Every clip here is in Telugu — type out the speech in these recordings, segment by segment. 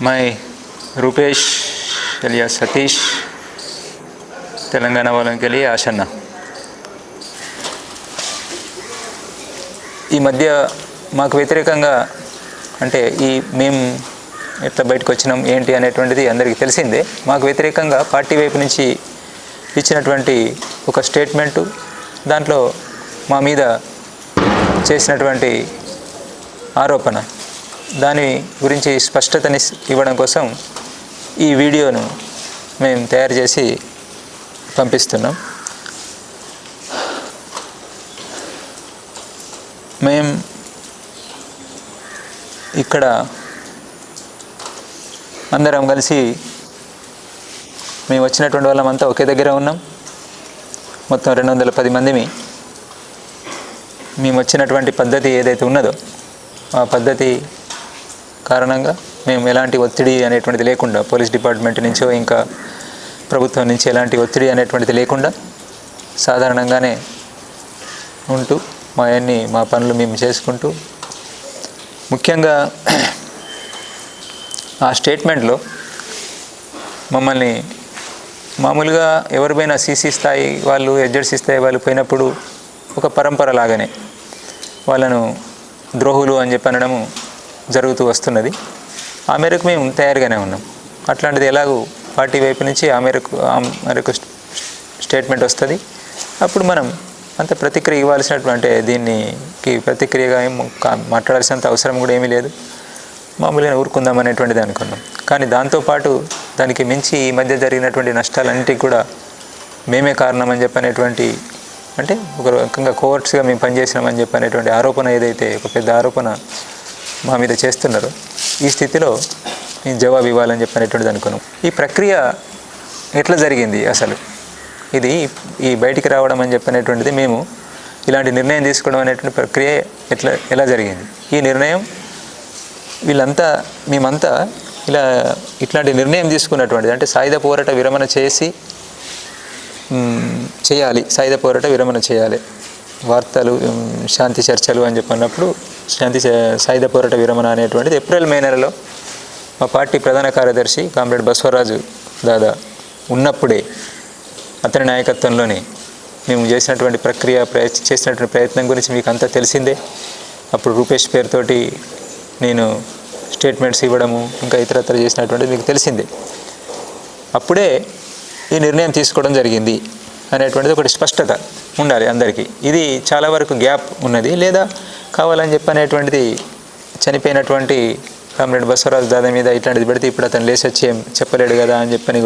मैं रूपेश alias सतीश तेलंगाना वालों के लिए आशన్న ఈ మధ్య మాకు వ్యతిరేకంగా అంటే మేము ఎట్లా బయటకు వచ్చినాం ఏంటి అనేటువంటిది అందరికీ తెలిసిందే. మాకు వ్యతిరేకంగా పార్టీ వైపు నుంచి ఇచ్చినటువంటి ఒక స్టేట్మెంటు, దాంట్లో మా మీద చేసినటువంటి ఆరోపణ, దాని గురించి స్పష్టతని ఇవ్వడం కోసం ఈ వీడియోను మేము తయారు చేసి పంపిస్తున్నాం. మేము ఇక్కడ అందరం కలిసి మేము వచ్చినటువంటి వాళ్ళమంతా ఒకే దగ్గర ఉన్నాం. మొత్తం 210 మందిమి. మేము వచ్చినటువంటి పద్ధతి ఏదైతే ఉన్నదో ఆ పద్ధతి కారణంగా మేము ఎలాంటి ఒత్తిడి అనేటువంటిది లేకుండా, పోలీస్ డిపార్ట్మెంట్ నుంచో ఇంకా ప్రభుత్వం నుంచి ఎలాంటి ఒత్తిడి అనేటువంటిది లేకుండా సాధారణంగానే ఉంటూ మా పనులు మేము చేసుకుంటూ, ముఖ్యంగా ఆ స్టేట్మెంట్లో మమ్మల్ని మామూలుగా ఎవరిపైనా సీసీ స్థాయి వాళ్ళు, ఎడ్జెడ్సీ స్థాయి వాళ్ళు పోయినప్పుడు ఒక పరంపర లాగానే వాళ్ళను ద్రోహులు అని చెప్పి అనడము జరుగుతూ వస్తున్నది. ఆ మేరకు మేము తయారుగానే ఉన్నాం. అట్లాంటిది ఎలాగూ పార్టీ వైపు నుంచి ఆ మేరకు స్టేట్మెంట్ వస్తుంది. అప్పుడు మనం అంత ప్రతిక్రియ ఇవ్వాల్సినటువంటి, దీనికి ప్రతిక్రియగా ఏం మాట్లాడాల్సినంత అవసరం కూడా ఏమీ లేదు, మామూలుగా ఊరుకుందాం అనేటువంటిది అనుకున్నాం. కానీ దాంతోపాటు దానికి మించి ఈ మధ్య జరిగినటువంటి నష్టాలన్నింటికి కూడా మేమే కారణం అని చెప్పనేటువంటి, అంటే ఒక రకంగా కోవర్ట్స్గా మేము పనిచేసినామని చెప్పనేటువంటి ఆరోపణ ఏదైతే ఒక పెద్ద ఆరోపణ మా మీద చేస్తున్నారో, ఈ స్థితిలో మేము జవాబు ఇవ్వాలని చెప్పనేటువంటిది అనుకున్నాం. ఈ ప్రక్రియ ఎట్లా జరిగింది అసలు, ఇది ఈ బయటికి రావడం అని చెప్పనేటువంటిది, మేము ఇలాంటి నిర్ణయం తీసుకోవడం అనేటువంటి ప్రక్రియ ఎలా జరిగింది, ఈ నిర్ణయం మేమంతా ఇట్లాంటి నిర్ణయం తీసుకున్నటువంటిది, అంటే సాయుధ పోరాట విరమణ చేయాలి, సాయుధ పోరాట విరమణ చేయాలి, వార్తలు శాంతి చర్చలు అని చెప్పినప్పుడు సాయుధ పోరాట విరమణ అనేటువంటిది ఏప్రిల్ మే నెలలో మా పార్టీ ప్రధాన కార్యదర్శి కామ్రేడ్ బసవరాజు దాదా ఉన్నప్పుడే అతని నాయకత్వంలోనే మేము చేసినటువంటి చేసినటువంటి ప్రయత్నం గురించి మీకు అంతా తెలిసిందే. అప్పుడు రూపేష్ పేరుతోటి నేను స్టేట్మెంట్స్ ఇవ్వడము, ఇంకా ఇతరత్ర చేసినటువంటిది మీకు తెలిసిందే. అప్పుడే ఈ నిర్ణయం తీసుకోవడం జరిగింది అనేటువంటిది ఒకటి స్పష్టత ఉండాలి అందరికీ. ఇది చాలా వరకు గ్యాప్ ఉన్నది, లేదా కావాలని చెప్పనేటువంటిది చనిపోయినటువంటి కామ్రేడ్ బసవరాజు దాదా మీద ఇట్లాంటిది పెడితే ఇప్పుడు అతను లేచి వచ్చి ఏం చెప్పలేడు కదా అని చెప్పని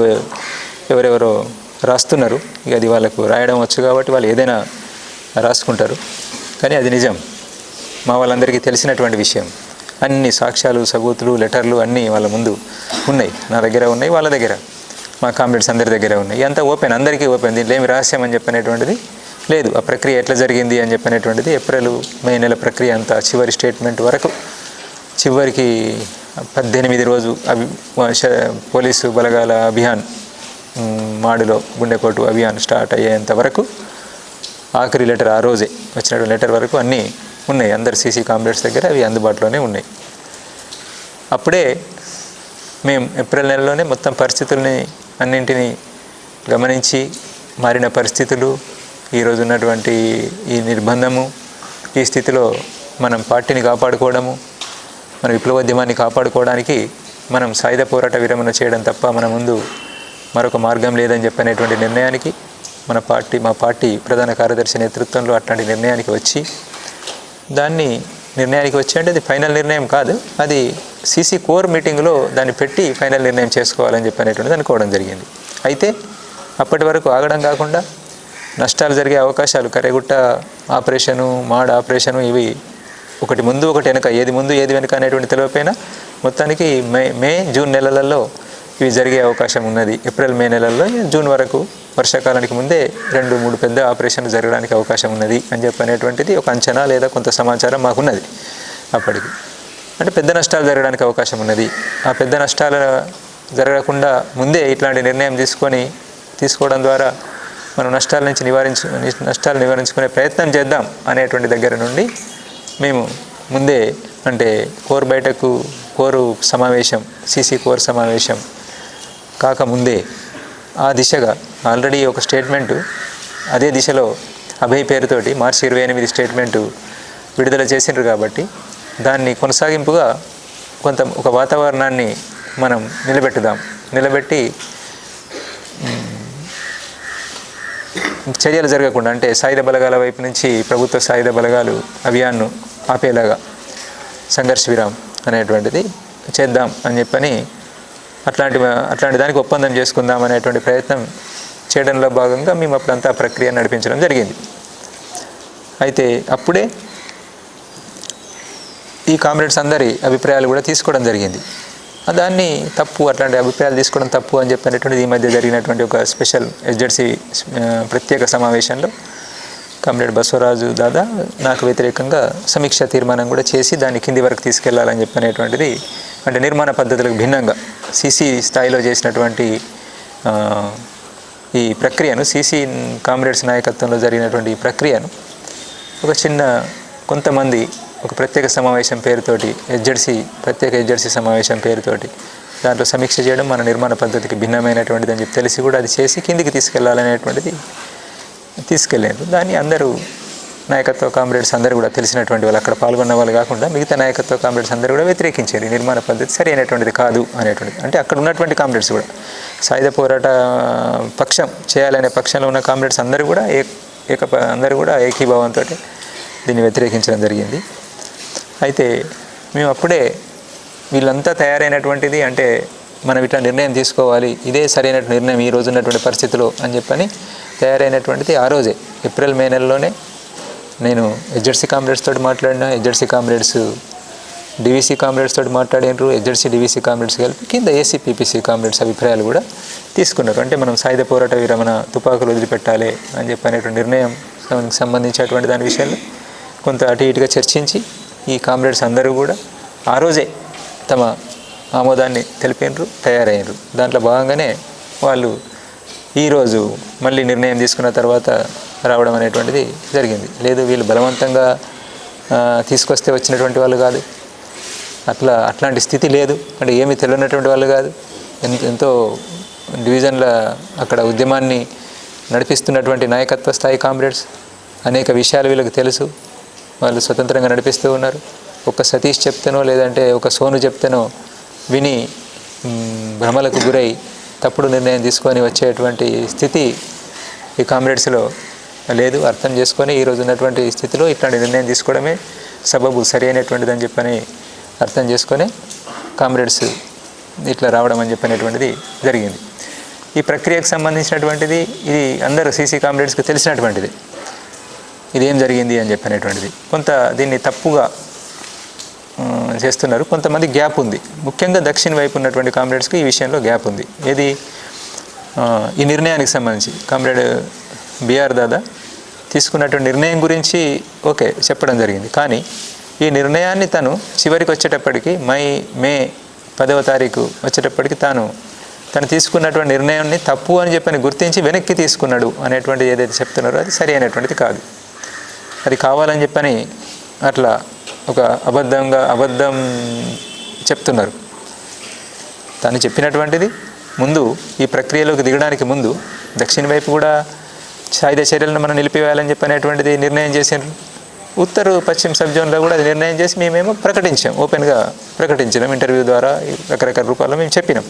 ఎవరెవరో రాస్తున్నారు. ఇక అది వాళ్ళకు రాయడం వచ్చు కాబట్టి వాళ్ళు ఏదైనా రాసుకుంటారు. కానీ అది నిజం, మా వాళ్ళందరికీ తెలిసినటువంటి విషయం. అన్ని సాక్ష్యాలు, సబూతులు, లెటర్లు అన్నీ వాళ్ళ ముందు ఉన్నాయి, నా దగ్గర ఉన్నాయి, వాళ్ళ దగ్గర, మా కామ్రేడ్స్ అందరి దగ్గర ఉన్నాయి. అంతా ఓపెన్, అందరికీ ఓపెన్, దీంట్లో ఏమి రహస్యం అని చెప్పనేటువంటిది లేదు. ఆ ప్రక్రియ ఎట్లా జరిగింది అని చెప్పనేటువంటిది ఏప్రిల్ మే నెల ప్రక్రియ అంతా చివరి స్టేట్మెంట్ వరకు, చివరికి 18 రోజు పోలీసు బలగాల అభియాన్, మాడులో గుండెకోటు అభియాన్ స్టార్ట్ అయ్యేంత వరకు, ఆఖరి లెటర్ ఆ రోజే వచ్చినటువంటి లెటర్ వరకు అన్నీ ఉన్నాయి, అందరు సీసీ కామ్రేడ్స్ దగ్గర అవి అందుబాటులోనే ఉన్నాయి. అప్పుడే మేము ఏప్రిల్ నెలలోనే మొత్తం పరిస్థితుల్ని అన్నింటినీ గమనించి, మారిన పరిస్థితులు, ఈరోజు ఉన్నటువంటి ఈ నిర్బంధము, ఈ స్థితిలో మనం పార్టీని కాపాడుకోవడము, మన విప్లవోద్యమాన్ని కాపాడుకోవడానికి మనం సాయుధ పోరాట విరమణ చేయడం తప్ప మన ముందు మరొక మార్గం లేదని చెప్పనేటువంటి నిర్ణయానికి మా పార్టీ ప్రధాన కార్యదర్శి నేతృత్వంలో అట్లాంటి నిర్ణయానికి వచ్చి అంటే అది ఫైనల్ నిర్ణయం కాదు, అది సీసీ కోర్ మీటింగ్లో దాన్ని పెట్టి ఫైనల్ నిర్ణయం చేసుకోవాలని చెప్పనేటువంటిది అనుకోవడం జరిగింది. అయితే అప్పటి వరకు ఆగడం కాకుండా నష్టాలు జరిగే అవకాశాలు, కరెగుట్ట ఆపరేషను, మాడ్ ఆపరేషను, ఇవి ఒకటి ముందు ఒకటి వెనక, ఏది ముందు ఏది వెనక అనేటువంటి తెలియపోయినా మొత్తానికి మే జూన్ నెలలలో ఇవి జరిగే అవకాశం ఉన్నది. ఏప్రిల్ మే నెలల్లో జూన్ వరకు, వర్షాకాలానికి ముందే 2-3 పెద్ద ఆపరేషన్లు జరగడానికి అవకాశం ఉన్నది అని చెప్పనేటువంటిది ఒక అంచనా లేదా కొంత సమాచారం మాకున్నది అప్పటికి. అంటే పెద్ద నష్టాలు జరగడానికి అవకాశం ఉన్నది. ఆ పెద్ద నష్టాలు జరగకుండా ముందే ఇట్లాంటి నిర్ణయం తీసుకోవడం ద్వారా మనం నష్టాలు నివారించుకునే ప్రయత్నం చేద్దాం అనేటువంటి దగ్గర నుండి మేము ముందే అంటే కోరు సమావేశం, సీసీ కోర్ సమావేశం కాకముందే ఆ దిశగా ఆల్రెడీ ఒక స్టేట్మెంటు అదే దిశలో అభయ్ పేరుతోటి మార్చి 28 స్టేట్మెంటు విడుదల చేసిండ్రు కాబట్టి దాన్ని కొనసాగింపుగా ఒక వాతావరణాన్ని మనం నిలబెట్టి చర్యలు జరగకుండా, అంటే సాయుధ బలగాల వైపు నుంచి ప్రభుత్వ సాయుధ బలగాలు అభియాన్ను ఆపేలాగా సంఘర్ష విరామం అనేటువంటిది చేద్దాం అని చెప్పని అట్లాంటి దానికి ఒప్పందం చేసుకుందాం అనేటువంటి ప్రయత్నం చేయడంలో భాగంగా మేము అప్పుడంతా ప్రక్రియ నడిపించడం జరిగింది. అయితే అప్పుడే ఈ కామ్రేడ్స్ అందరి అభిప్రాయాలు కూడా తీసుకోవడం జరిగింది. దాన్ని అట్లాంటి అభిప్రాయాలు తీసుకోవడం తప్పు అని చెప్పినటువంటిది ఈ మధ్య జరిగినటువంటి ఒక స్పెషల్ ఎస్జెడ్సీ ప్రత్యేక సమావేశంలో కామ్రేడ్ బసవరాజు దాదా నాకు వ్యతిరేకంగా సమీక్ష తీర్మానం కూడా చేసి దాన్ని కింది వరకు తీసుకెళ్లాలని చెప్పనేటువంటిది, అంటే నిర్మాణ పద్ధతులకు భిన్నంగా సీసీ స్థాయిలో చేసినటువంటి ఈ ప్రక్రియను, సీసీ కామ్రేడ్స్ నాయకత్వంలో జరిగినటువంటి ఈ ప్రక్రియను కొంతమంది ఒక ప్రత్యేక సమావేశం పేరుతోటి ప్రత్యేక ఎస్జెడ్సీ సమావేశం పేరుతోటి దాంట్లో సమీక్ష చేయడం మన నిర్మాణ పద్ధతికి భిన్నమైనటువంటిది అని చెప్పి తెలిసి కూడా అది చేసి కిందికి తీసుకెళ్లాలనేటువంటిది తీసుకెళ్ళారు. దాన్ని అందరూ నాయకత్వ కామ్రేడ్స్ అందరూ కూడా తెలిసినటువంటి వాళ్ళు, అక్కడ పాల్గొన్న వాళ్ళు కాకుండా మిగతా నాయకత్వ కామ్రేడ్స్ అందరూ కూడా వ్యతిరేకించారు. ఈ నిర్మాణ పద్ధతి సరి అయినటువంటిది కాదు అనేటువంటిది. అంటే అక్కడ ఉన్నటువంటి కామ్రేడ్స్ కూడా సాయుధ పోరాట పక్షం చేయాలనే పక్షంలో ఉన్న కామ్రేడ్స్ అందరూ కూడా ఏకీభావంతో దీన్ని వ్యతిరేకించడం జరిగింది. అయితే మేము అప్పుడే వీళ్ళంతా తయారైనటువంటిది, అంటే మనం ఇట్లా నిర్ణయం తీసుకోవాలి, ఇదే సరైన నిర్ణయం ఈ రోజు ఉన్నటువంటి పరిస్థితిలో అని చెప్పని తయారైనటువంటిది ఆ రోజే ఏప్రిల్ మే నెలలోనే నేను ఎస్జెడ్సీ కామ్రేడ్స్ తోటి మాట్లాడినా. ఎస్జెడ్సీ కామ్రేడ్స్ డివిసి కామ్రేడ్స్ తోటి మాట్లాడినారు. ఎస్జెడ్సీ డివిసి కామ్రేడ్స్ కలిపి కింద ఏసీపీపీసీ కామ్రేడ్స్ అభిప్రాయాలు కూడా తీసుకున్నారు. అంటే మనం సాయుధ పోరాట విరమణ, తుపాకులు వదిలిపెట్టాలి అని చెప్పనేటువంటి నిర్ణయం సంబంధించినటువంటి దాని విషయంలో కొంత అటు ఇటుగా చర్చించి ఈ కామ్రేడ్స్ అందరూ కూడా ఆ రోజే తమ ఆమోదాన్ని తెలిపినారు, తయారయ్యారు. దాంట్లో భాగంగానే వాళ్ళు ఈరోజు మళ్ళీ నిర్ణయం తీసుకున్న తర్వాత రావడం అనేటువంటిది జరిగింది. లేదు వీళ్ళు బలవంతంగా తీసుకొస్తే వచ్చినటువంటి వాళ్ళు కాదు, అట్లాంటి స్థితి లేదు. అంటే ఏమీ తెలియనటువంటి వాళ్ళు కాదు, ఎంతో డివిజన్ల అక్కడ ఉద్యమాన్ని నడిపిస్తున్నటువంటి నాయకత్వ స్థాయి కామ్రేడ్స్. అనేక విషయాలు వీళ్ళకి తెలుసు, వాళ్ళు స్వతంత్రంగా నడిపిస్తూ ఉన్నారు. ఒక సతీష్ చెప్తేనో లేదంటే ఒక సోను చెప్తేనో విని భ్రమలకు గురై తప్పుడు నిర్ణయం తీసుకొని వచ్చేటువంటి స్థితి ఈ కామ్రేడ్స్లో లేదు. అర్థం చేసుకొని ఈరోజు ఉన్నటువంటి స్థితిలో ఇట్లాంటి నిర్ణయం తీసుకోవడమే సబబు సరి అయినటువంటిది అని చెప్పని అర్థం చేసుకొని కామ్రేడ్స్ ఇట్లా రావడం అని చెప్పనేటువంటిది జరిగింది. ఈ ప్రక్రియకు సంబంధించినటువంటిది ఇది అందరూ సీసీ కామ్రేడ్స్కి తెలిసినటువంటిది, ఇదేం జరిగింది అని చెప్పనేటువంటిది. కొంత దీన్ని తప్పుగా చేస్తున్నారు, కొంతమంది గ్యాప్ ఉంది. ముఖ్యంగా దక్షిణ వైపు ఉన్నటువంటి కామ్రేడ్స్కి ఈ విషయంలో గ్యాప్ ఉంది. ఏది ఈ నిర్ణయానికి సంబంధించి కామ్రేడ్ బిఆర్ దాదా తీసుకున్నటువంటి నిర్ణయం గురించి ఓకే చెప్పడం జరిగింది. కానీ ఈ నిర్ణయాన్ని తను చివరికి వచ్చేటప్పటికి మే 10వ తారీఖు వచ్చేటప్పటికి తను తీసుకున్నటువంటి నిర్ణయాన్ని తప్పు అని చెప్పని గుర్తించి వెనక్కి తీసుకున్నాడు అనేటువంటిది ఏదైతే చెప్తున్నారో అది సరి అయినటువంటిది కాదు. అది కావాలని చెప్పని అట్లా ఒక అబద్ధం చెప్తున్నారు. తను చెప్పినటువంటిది ముందు ఈ ప్రక్రియలోకి దిగడానికి ముందు దక్షిణ వైపు కూడా సాయుధ చర్యలను మనం నిలిపివేయాలని చెప్పనేటువంటిది నిర్ణయం చేసినారు. ఉత్తర పశ్చిమ సబ్ జోన్లో కూడా అది నిర్ణయం చేసి మేమేమో ప్రకటించాం, ఓపెన్గా ప్రకటించినాం, ఇంటర్వ్యూ ద్వారా రకరకాల రూపాల్లో మేము చెప్పినాం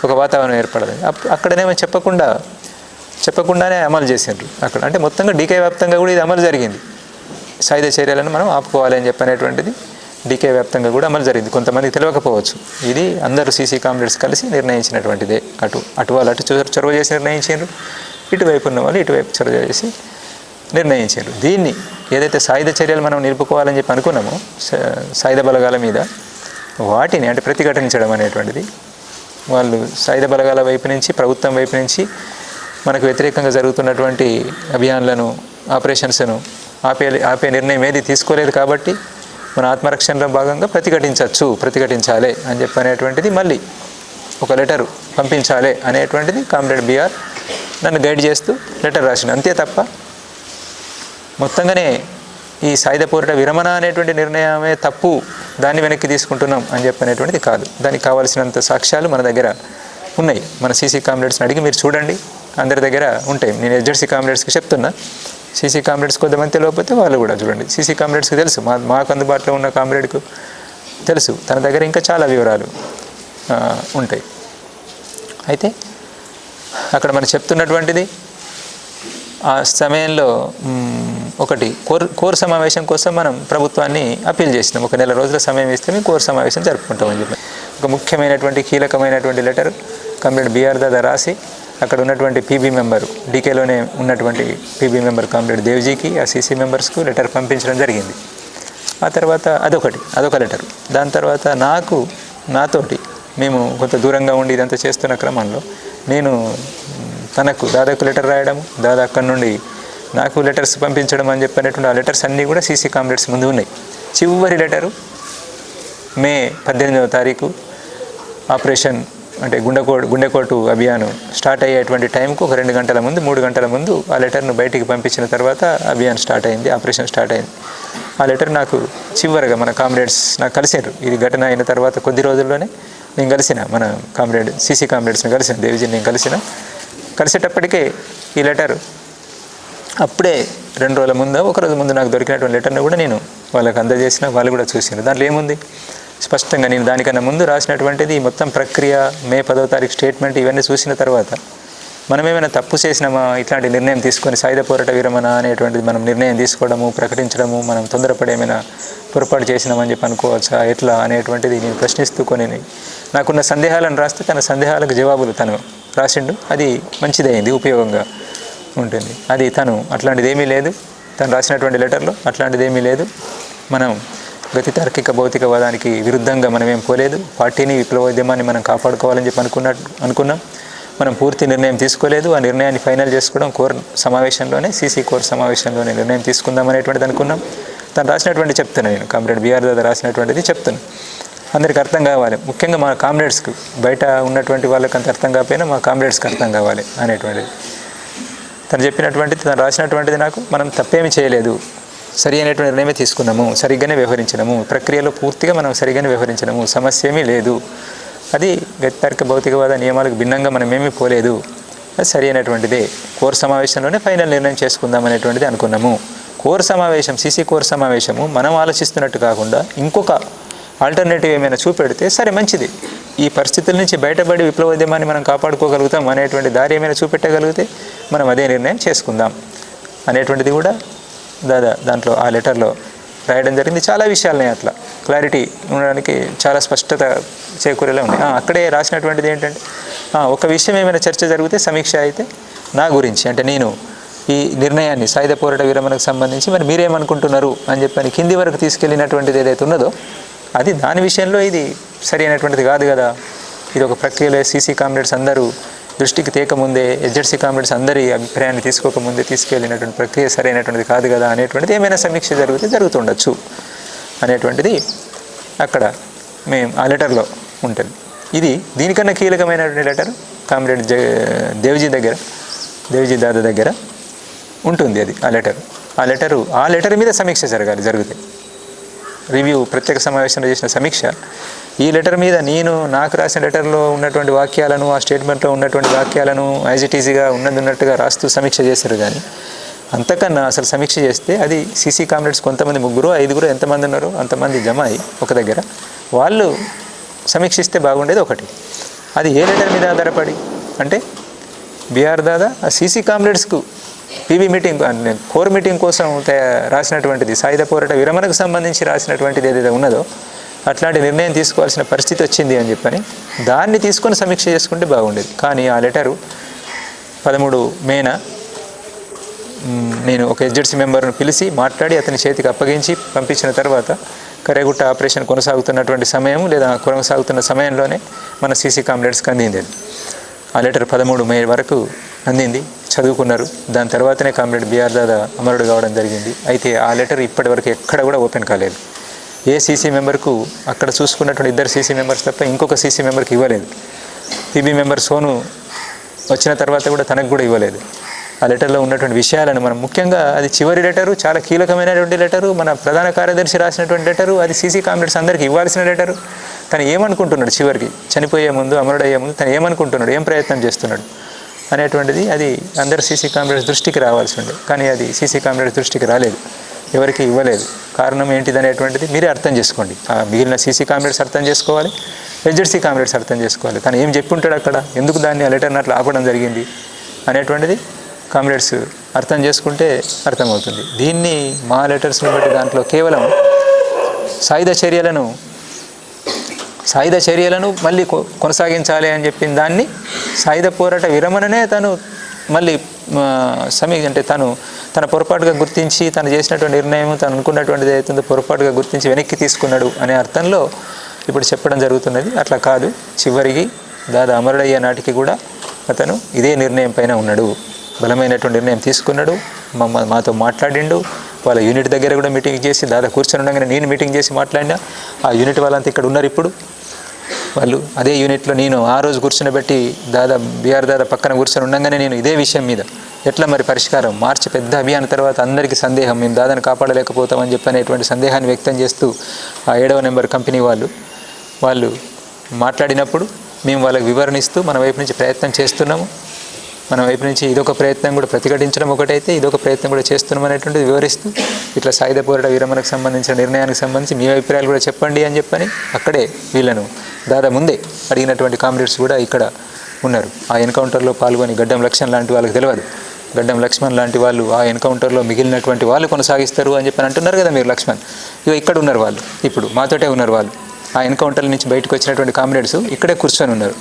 ఒక వాతావరణం ఏర్పడదని. అక్కడనేమో చెప్పకుండానే అమలు చేసినారు అక్కడ. అంటే మొత్తంగా డీకే వ్యాప్తంగా కూడా ఇది అమలు జరిగింది. సాయుధ చర్యలను మనం ఆపుకోవాలి అని చెప్పనేటువంటిది డీకే వ్యాప్తంగా కూడా అమలు జరిగింది. కొంతమంది తెలియకపోవచ్చు, ఇది అందరూ సీసీ కామ్రేడ్స్ కలిసి నిర్ణయించినటువంటిదే. అటు వాళ్ళు చొరవ చేసి నిర్ణయించారు, ఇటువైపు ఉన్న వాళ్ళు ఇటువైపు చొరవ చేసి నిర్ణయించారు. దీన్ని ఏదైతే సాయుధ చర్యలు మనం నిలుపుకోవాలని చెప్పి అనుకున్నామో సాయుధ బలగాల మీద, వాటిని అంటే ప్రతిఘటించడం అనేటువంటిది వాళ్ళు సాయుధ బలగాల వైపు నుంచి, ప్రభుత్వం వైపు నుంచి మనకు వ్యతిరేకంగా జరుగుతున్నటువంటి అభియాన్లను, ఆపరేషన్స్ను ఆపే నిర్ణయం ఏది తీసుకోలేదు. కాబట్టి మన ఆత్మరక్షణలో భాగంగా ప్రతిఘటించాలి అని చెప్పనేటువంటిది మళ్ళీ ఒక లెటరు పంపించాలి అనేటువంటిది కామ్రేడ్ బిఆర్ నన్ను గైడ్ చేస్తూ లెటర్ రాసిన. అంతే తప్ప మొత్తంగానే ఈ సాయుధ పోరాట విరమణ అనేటువంటి నిర్ణయమే తప్పు, దాన్ని వెనక్కి తీసుకుంటున్నాం అని చెప్పనేటువంటిది కాదు. దానికి కావాల్సినంత సాక్ష్యాలు మన దగ్గర ఉన్నాయి. మన సీసీ కామ్రేడ్స్ని అడిగి మీరు చూడండి, అందరి దగ్గర ఉంటాయి. నేను ఎస్జెడ్సీ కామ్రేడ్స్కి చెప్తున్నా, సీసీ కామ్రేడ్స్ కొంతమంది తెలియకపోతే వాళ్ళు కూడా చూడండి. సీసీ కామ్రేడ్స్కి తెలుసు, మాకు అందుబాటులో ఉన్న కామ్రేడ్కు తెలుసు, తన దగ్గర ఇంకా చాలా వివరాలు ఉంటాయి. అయితే అక్కడ మనం చెప్తున్నటువంటిది ఆ సమయంలో ఒకటి కోర్ సమావేశం కోసం మనం ప్రభుత్వాన్ని అప్పీల్ చేసినాం. ఒక నెల రోజుల సమయం ఇస్తే మేము కోర్ సమావేశం జరుపుకుంటామని చెప్పి ఒక ముఖ్యమైనటువంటి కీలకమైనటువంటి లెటర్ కామ్రేడ్ బిఆర్ దాదా రాసి అక్కడ ఉన్నటువంటి పీబీ మెంబరు, డీకేలోనే ఉన్నటువంటి పీబీ మెంబర్ కామ్రేడ్ దేవ్జీకి, ఆ సీసీ మెంబర్స్కు లెటర్ పంపించడం జరిగింది. ఆ తర్వాత అదొక లెటరు. దాని తర్వాత నాతోటి మేము కొంత దూరంగా ఉండి ఇదంతా చేస్తున్న క్రమంలో నేను తనకు దాదాకు లెటర్ రాయడం, దాదా అక్కడి నుండి నాకు లెటర్స్ పంపించడం అని చెప్పినటువంటి ఆ లెటర్స్ అన్నీ కూడా సీసీ కామ్రేడ్స్ ముందు ఉన్నాయి. చివరి లెటరు మే 18వ తారీఖు ఆపరేషన్ అంటే గుండెకోటు అభియాను స్టార్ట్ అయ్యేటువంటి టైంకు ఒక 2 గంటల ముందు 3 గంటల ముందు ఆ లెటర్ను బయటికి పంపించిన తర్వాత అభియాన్ స్టార్ట్ అయింది, ఆపరేషన్ స్టార్ట్ అయింది. ఆ లెటర్ నాకు చివరిగా మన కామ్రేడ్స్ నాకు కలిసారు. ఇది ఘటన అయిన తర్వాత కొద్ది రోజుల్లోనే నేను కలిసిన మన సీసీ కామ్రేడ్స్ని కలిసిన, దేవిజీని నేను కలిసేటప్పటికే ఈ లెటర్ అప్పుడే 2 రోజుల ముందు, 1 రోజు ముందు నాకు దొరికినటువంటి లెటర్ని కూడా నేను వాళ్ళకి అందజేసిన, వాళ్ళు కూడా చూసినారు. దాంట్లో ఏముంది స్పష్టంగా నేను దానికన్నా ముందు రాసినటువంటిది మొత్తం ప్రక్రియ, మే 10వ తారీఖు స్టేట్మెంట్ ఇవన్నీ చూసిన తర్వాత మనమేమైనా తప్పు చేసినామా, ఇట్లాంటి నిర్ణయం తీసుకొని సాయుధ పోరాట విరమణ అనేటువంటిది మనం నిర్ణయం తీసుకోవడము, ప్రకటించడము, మనం తొందరపడి ఏమైనా పొరపాటు చేసినామని చెప్పి అనుకోవచ్చా, ఎట్లా అనేటువంటిది నేను ప్రశ్నిస్తూ కొని నాకున్న సందేహాలను రాస్తే తన సందేహాలకు జవాబులు తను రాసిండు. అది మంచిదైంది, ఉపయోగంగా ఉంటుంది. అది తను అట్లాంటిది ఏమీ లేదు, తను రాసినటువంటి లెటర్లో అట్లాంటిది ఏమీ లేదు. మనం గతి తార్కిక భౌతికవాదానికి విరుద్ధంగా మనం ఏం పోలేదు. పార్టీని, విప్లవోద్యమాన్ని మనం కాపాడుకోవాలని చెప్పి అనుకున్నాం. మనం పూర్తి నిర్ణయం తీసుకోలేదు. ఆ నిర్ణయాన్ని ఫైనల్ చేసుకోవడం కోర్ సమావేశంలోనే, సీసీ కోర్ సమావేశంలోనే నిర్ణయం తీసుకుందాం అనేటువంటిది అనుకున్నాం. తను రాసినటువంటి చెప్తున్నాను, నేను కామ్రేడ్ బిఆర్ దాదా రాసినటువంటిది చెప్తున్నాను. అందరికి అర్థం కావాలి, ముఖ్యంగా మా కామ్రేడ్స్కి, బయట ఉన్నటువంటి వాళ్ళకి అంత అర్థం కాకపోయినా మా కామ్రేడ్స్కి అర్థం కావాలి అనేటువంటిది తను చెప్పినటువంటిది, తను రాసినటువంటిది. నాకు మనం తప్పేమీ చేయలేదు, సరి అయినటువంటి నిర్ణయమే తీసుకున్నాము, సరిగ్గానే వ్యవహరించినాము, ప్రక్రియలో పూర్తిగా మనం సరిగ్గానే వ్యవహరించినాము, సమస్య ఏమీ లేదు, అది గతితార్కిక భౌతికవాద నియమాలకు భిన్నంగా మనం ఏమీ పోలేదు, అది సరి అయినటువంటిదే, కోర్ సమావేశంలోనే ఫైనల్ నిర్ణయం చేసుకుందాం అనేటువంటిది అనుకున్నాము. కోర్ సమావేశం, సీసీ కోర్ సమావేశము మనం ఆలోచిస్తున్నట్టు కాకుండా ఇంకొక ఆల్టర్నేటివ్ ఏమైనా చూపెడితే సరే మంచిది, ఈ పరిస్థితుల నుంచి బయటపడి విప్లవోద్యమాన్ని మనం కాపాడుకోగలుగుతాం అనేటువంటి దారి ఏమైనా చూపెట్టగలిగితే మనం అదే నిర్ణయం చేసుకుందాం అనేటువంటిది కూడా దాంట్లో ఆ లెటర్లో రాయడం జరిగింది. చాలా విషయాలున్నాయి, అట్లా క్లారిటీ ఉండడానికి చాలా స్పష్టత చేకూరేలా ఉన్నాయి. అక్కడే రాసినటువంటిది ఏంటంటే, ఒక విషయం ఏమైనా చర్చ జరిగితే సమీక్ష అయితే నా గురించి, అంటే నేను ఈ నిర్ణయాన్ని సాయుధ పోరాట విరమణకు సంబంధించి మరి మీరేమనుకుంటున్నారు అని చెప్పని కింది వరకు తీసుకెళ్ళినటువంటిది ఏదైతే ఉన్నదో అది దాని విషయంలో ఇది సరి అయినటువంటిది కాదు కదా. ఇది ఒక ప్రక్రియలో సీసీ కామ్రేడ్స్ అందరూ దృష్టికి తేకముందే, ఎస్జెడ్సీ కామ్రేడ్స్ అందరి అభిప్రాయాన్ని తీసుకోకముందే తీసుకెళ్ళినటువంటి ప్రక్రియ సరైనటువంటిది కాదు కదా అనేటువంటిది ఏమైనా సమీక్ష జరిగితే జరుగుతుండొచ్చు అనేటువంటిది అక్కడ మేము ఆ లెటర్లో ఉంటుంది. ఇది దీనికన్నా కీలకమైనటువంటి లెటర్ కామ్రేడ్ దేవ్జీ దాదా దగ్గర ఉంటుంది. అది ఆ లెటర్ మీద సమీక్ష జరుగుతాయి. రివ్యూ, ప్రత్యేక సమావేశంలో చేసిన సమీక్ష ఈ లెటర్ మీద నాకు రాసిన లెటర్లో ఉన్నటువంటి వాక్యాలను, ఆ స్టేట్మెంట్లో ఉన్నటువంటి వాక్యాలను యాజ్ ఇట్ ఈజీగా ఉన్నట్టుగా రాస్తూ సమీక్ష చేశారు. కానీ అంతకన్నా అసలు సమీక్ష చేస్తే అది సీసీ కామ్రేడ్స్ కొంతమంది 3, 5 ఎంతమంది ఉన్నారో అంతమంది జమ అయ్యి ఒక దగ్గర వాళ్ళు సమీక్షిస్తే బాగుండేది. ఒకటి అది ఏ లెటర్ మీద ఆధారపడి అంటే బిఆర్ దాదా ఆ సీసీ కామ్రేడ్స్కు పీబీ మీటింగ్, కోర్ మీటింగ్ కోసం రాసినటువంటిది, సాయుధ పోరాట విరమణకు సంబంధించి రాసినటువంటిది ఏదైతే ఉన్నదో అట్లాంటి నిర్ణయం తీసుకోవాల్సిన పరిస్థితి వచ్చింది అని చెప్పని దాన్ని తీసుకొని సమీక్ష చేసుకుంటే బాగుండేది. కానీ ఆ లెటరు 13 మేన నేను ఒక ఎస్జెడ్సీ మెంబర్ను పిలిచి మాట్లాడి అతని చేతికి అప్పగించి పంపించిన తర్వాత కరేగుట్ట ఆపరేషన్ కొనసాగుతున్నటువంటి సమయం లేదా కొనసాగుతున్న సమయంలోనే మన సీసీ కామ్రేడ్స్కి అందింది. ఆ లెటర్ 13 మే వరకు అందింది, చదువుకున్నారు. దాని తర్వాతనే కామ్రేడ్ బిఆర్ దాదా అమరుడు కావడం జరిగింది. అయితే ఆ లెటర్ ఇప్పటి వరకు ఎక్కడ కూడా ఓపెన్ కాలేదు. ఏ సీసీ మెంబర్కు అక్కడ చూసుకున్నటువంటి 2 సీసీ మెంబర్స్ తప్ప ఇంకొక సీసీ మెంబర్కి ఇవ్వలేదు. పీబీ మెంబర్ సోను వచ్చిన తర్వాత కూడా తనకు కూడా ఇవ్వలేదు. ఆ లెటర్లో ఉన్నటువంటి విషయాలను మనం ముఖ్యంగా అది చివరి లెటరు, చాలా కీలకమైనటువంటి లెటరు, మన ప్రధాన కార్యదర్శి రాసినటువంటి లెటరు, అది సీసీ కామ్రేడ్స్ అందరికీ ఇవ్వాల్సిన లెటరు. తను ఏమనుకుంటున్నాడు చివరికి చనిపోయే ముందు, అమరుడయ్యే ముందు తను ఏమనుకుంటున్నాడు, ఏం ప్రయత్నం చేస్తున్నాడు అనేటువంటిది అది అందరు సీసీ కామ్రేడ్స్ దృష్టికి రావాల్సి ఉండే. కానీ అది సీసీ కామ్రేడ్స్ దృష్టికి రాలేదు, ఎవరికి ఇవ్వలేదు. కారణం ఏంటిది అనేటువంటిది మీరే అర్థం చేసుకోండి. ఆ మిగిలిన సీసీ కామ్రేడ్స్ అర్థం చేసుకోవాలి, హెచ్జెడ్సీ కామ్రేడ్స్ అర్థం చేసుకోవాలి. తను ఏం చెప్పి ఉంటాడు అక్కడ, ఎందుకు దాన్ని ఆ లెటర్ని అట్లా ఆపడం జరిగింది అనేటువంటిది కామ్రేడ్స్ అర్థం చేసుకుంటే అర్థమవుతుంది. దీన్ని మా లెటర్స్ని బట్టి దాంట్లో కేవలం సాయుధ చర్యలను మళ్ళీ కొనసాగించాలి అని చెప్పిన దాన్ని సాయుధ పోరాట విరమణనే తను మళ్ళీ అంటే తన పొరపాటుగా గుర్తించి తను చేసినటువంటి నిర్ణయం, తను అనుకున్నటువంటిది ఏదైతుందో పొరపాటుగా గుర్తించి వెనక్కి తీసుకున్నాడు అనే అర్థంలో ఇప్పుడు చెప్పడం జరుగుతున్నది. అట్లా కాదు, చివరికి దాదా అమరుడయ్యే నాటికి కూడా అతను ఇదే నిర్ణయం పైన ఉన్నాడు, బలమైనటువంటి నిర్ణయం తీసుకున్నాడు. మాతో మాట్లాడిండు, వాళ్ళ యూనిట్ దగ్గర కూడా మీటింగ్ చేసి, దాదా కూర్చొని ఉండగానే నేను మీటింగ్ చేసి మాట్లాడినా. ఆ యూనిట్ వాళ్ళంతా ఇక్కడ ఉన్నారు ఇప్పుడు. వాళ్ళు అదే యూనిట్లో నేను ఆ రోజు కూర్చునిబెట్టి బీఆర్ దాదా పక్కన కూర్చొని ఉండగానే నేను ఇదే విషయం మీద ఎట్లా మరి పరిష్కారం, మార్చి పెద్ద అభియాన్ తర్వాత అందరికీ సందేహం, మేము దాదాను కాపాడలేకపోతామని చెప్పనేటువంటి సందేహాన్ని వ్యక్తం చేస్తూ ఆ 7వ నెంబర్ కంపెనీ వాళ్ళు మాట్లాడినప్పుడు మేము వాళ్ళకి వివరణిస్తూ మన వైపు నుంచి ప్రయత్నం చేస్తున్నాము, మన వైపు నుంచి ఇదొక ప్రయత్నం కూడా ప్రతిఘటించడం ఒకటైతే ఇదొక ప్రయత్నం కూడా చేస్తున్నాం అనేటువంటిది వివరిస్తూ ఇట్లా సాయుధ పోరాట విరమణకు సంబంధించిన నిర్ణయానికి సంబంధించి మీ అభిప్రాయాలు కూడా చెప్పండి అని చెప్పని అక్కడే వీళ్ళను దాదా ముందే అడిగినటువంటి కామ్రేడ్స్ కూడా ఇక్కడ ఉన్నారు. ఆ ఎన్కౌంటర్లో పాల్గొని గడ్డం లక్ష్మణ్ లాంటి వాళ్ళకి తెలియదు, గడ్డం లక్ష్మణ్ లాంటి వాళ్ళు ఆ ఎన్కౌంటర్లో మిగిలినటువంటి వాళ్ళు కొనసాగిస్తారు అని చెప్పని అంటున్నారు కదా మీరు. లక్ష్మణ్ ఇక్కడ ఉన్నారు, వాళ్ళు ఇప్పుడు మాతోటే ఉన్నారు. వాళ్ళు ఆ ఎన్కౌంటర్ నుంచి బయటకు వచ్చినటువంటి కామ్రేడ్స్ ఇక్కడే కూర్చొని ఉన్నారు.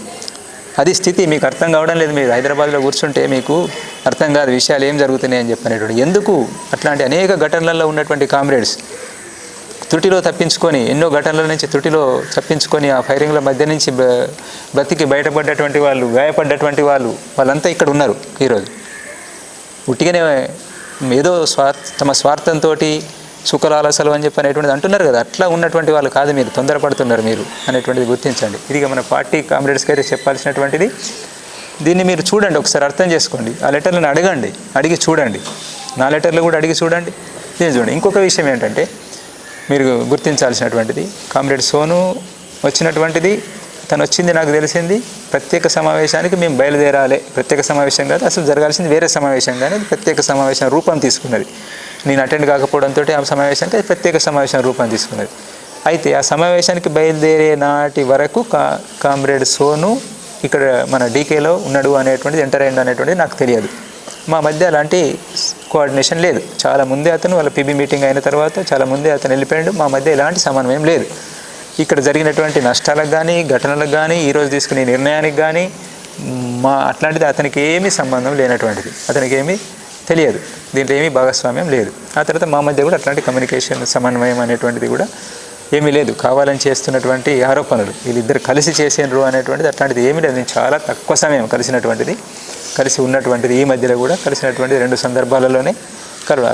అది స్థితి. మీకు అర్థం కావడం లేదు, మీరు హైదరాబాద్లో కూర్చుంటే మీకు అర్థం కాదు విషయాలు ఏం జరుగుతున్నాయి అని చెప్పనేటువంటి. ఎందుకు అట్లాంటి అనేక ఘటనలలో ఉన్నటువంటి కామ్రేడ్స్ త్రుటిలో తప్పించుకొని, ఎన్నో ఘటనల నుంచి త్రుటిలో తప్పించుకొని ఆ ఫైరింగ్ల మధ్య నుంచి బ్రతికి బయటపడ్డటువంటి వాళ్ళు, గాయపడ్డటువంటి వాళ్ళంతా ఇక్కడ ఉన్నారు ఈరోజు. ఉట్టిగానే ఏదో తమ స్వార్థంతో సుఖలాలసలు అని చెప్పి అనేటువంటిది అంటున్నారు కదా, అట్లా ఉన్నటువంటి వాళ్ళు కాదు, మీరు తొందరపడుతున్నారు మీరు అనేటువంటిది గుర్తించండి. ఇది మన పార్టీ కామ్రేడ్స్కి అయితే చెప్పాల్సినటువంటిది. దీన్ని మీరు చూడండి, ఒకసారి అర్థం చేసుకోండి. ఆ లెటర్లను అడిగి చూడండి, నా లెటర్లు కూడా అడిగి చూడండి, దీన్ని చూడండి. ఇంకొక విషయం ఏంటంటే మీరు గుర్తించాల్సినటువంటిది, కామ్రేడ్ సోను వచ్చినటువంటిది, తను వచ్చింది నాకు తెలిసింది ప్రత్యేక సమావేశానికి మేము బయలుదేరాలి. ప్రత్యేక సమావేశం కాదు, అసలు జరగాల్సింది వేరే సమావేశం, కానీ అది ప్రత్యేక సమావేశం రూపం తీసుకున్నది. నేను అటెండ్ కాకపోవడంతో ఆ సమావేశానికి అది ప్రత్యేక సమావేశం రూపం తీసుకున్నది. అయితే ఆ సమావేశానికి బయలుదేరే నాటి వరకు కామ్రేడ్ సోను ఇక్కడ మన డీకేలో ఉన్నాడు అనేటువంటిది, ఎంటర్ అయ్యిండు అనేటువంటిది నాకు తెలియదు. మా మధ్య అలాంటి కోఆర్డినేషన్ లేదు. చాలా ముందే అతను వాళ్ళ పీబీ మీటింగ్ అయిన తర్వాత చాలా ముందే అతను వెళ్ళిపోయాడు. మా మధ్య ఎలాంటి సమన్వయం లేదు. ఇక్కడ జరిగినటువంటి నష్టాలకు కానీ, ఘటనలకు కానీ, ఈరోజు తీసుకునే నిర్ణయానికి కానీ అట్లాంటిది అతనికి ఏమీ సంబంధం లేనటువంటిది, అతనికి ఏమీ తెలియదు, దీంట్లో ఏమీ భాగస్వామ్యం లేదు. ఆ తర్వాత మా మధ్య కూడా అట్లాంటి కమ్యూనికేషన్ సమన్వయం అనేటువంటిది కూడా ఏమీ లేదు. కావాలని చేస్తున్నటువంటి ఆరోపణలు, వీళ్ళిద్దరు కలిసి చేసినారు అనేటువంటిది అట్లాంటిది ఏమీ లేదు. నేను చాలా తక్కువ సమయం కలిసి ఉన్నటువంటిది. ఈ మధ్యలో కూడా కలిసినటువంటి 2 సందర్భాలలోనే